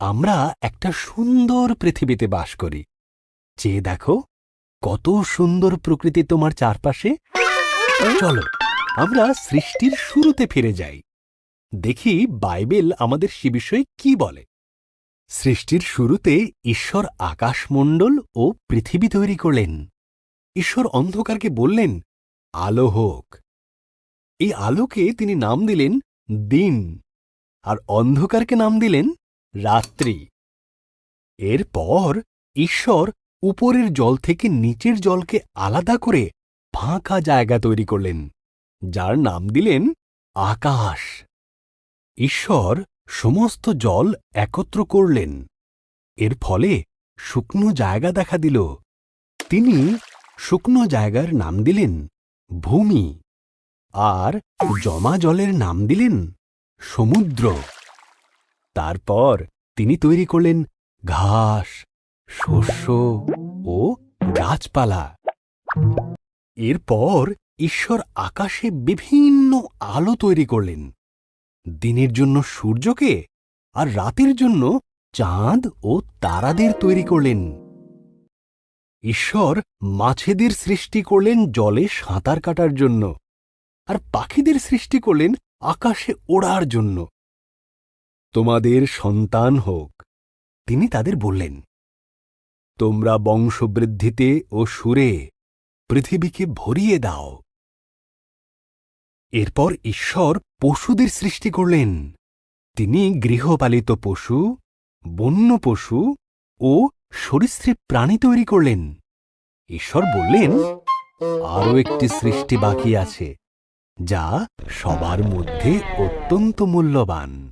আমরা একটা সুন্দর পৃথিবীতে বাস করি। চেয়ে দেখো, কত সুন্দর প্রকৃতি তোমার চারপাশে। চলো আমরা সৃষ্টির শুরুতে ফিরে যাই, দেখি বাইবেল আমাদের সে বিষয়ে কি বলে। সৃষ্টির শুরুতে ঈশ্বর আকাশমণ্ডল ও পৃথিবী তৈরি করলেন। ঈশ্বর অন্ধকারকে বললেন, আলো হোক। এই আলোকে তিনি নাম দিলেন দিন, আর অন্ধকারকে নাম দিলেন রাত্রি। এরপর ঈশ্বর উপরের জল থেকে নিচের জলকে আলাদা করে ফাঁকা জায়গা তৈরি করলেন, যার নাম দিলেন আকাশ। ঈশ্বর সমস্ত জল একত্র করলেন, এর ফলে শুকনো জায়গা দেখা দিল। তিনি শুকনো জায়গার নাম দিলেন ভূমি, আর জমা জলের নাম দিলেন সমুদ্র। তারপর তিনি তৈরি করলেন ঘাস, শস্য ও গাছপালা। এরপর ঈশ্বর আকাশে বিভিন্ন আলো তৈরি করলেন, দিনের জন্য সূর্যকে আর রাতের জন্য চাঁদ ও তারাদের তৈরি করলেন। ঈশ্বর মাছেদের সৃষ্টি করলেন জলে সাঁতার কাটার জন্য, আর পাখিদের সৃষ্টি করলেন আকাশে ওড়ার জন্য। তোমাদের সন্তান হোক, তিনি তাদের বললেন। তোমরা বংশবৃদ্ধিতে ও সুরে পৃথিবীকে ভরিয়ে দাও। এরপর ঈশ্বর পশুদের সৃষ্টি করলেন। তিনি গৃহপালিত পশু, বন্য পশু ও সরীসৃপ প্রাণী তৈরি করলেন। ঈশ্বর বললেন, আরও একটি সৃষ্টি বাকি আছে, যা সবার মধ্যে অত্যন্ত মূল্যবান।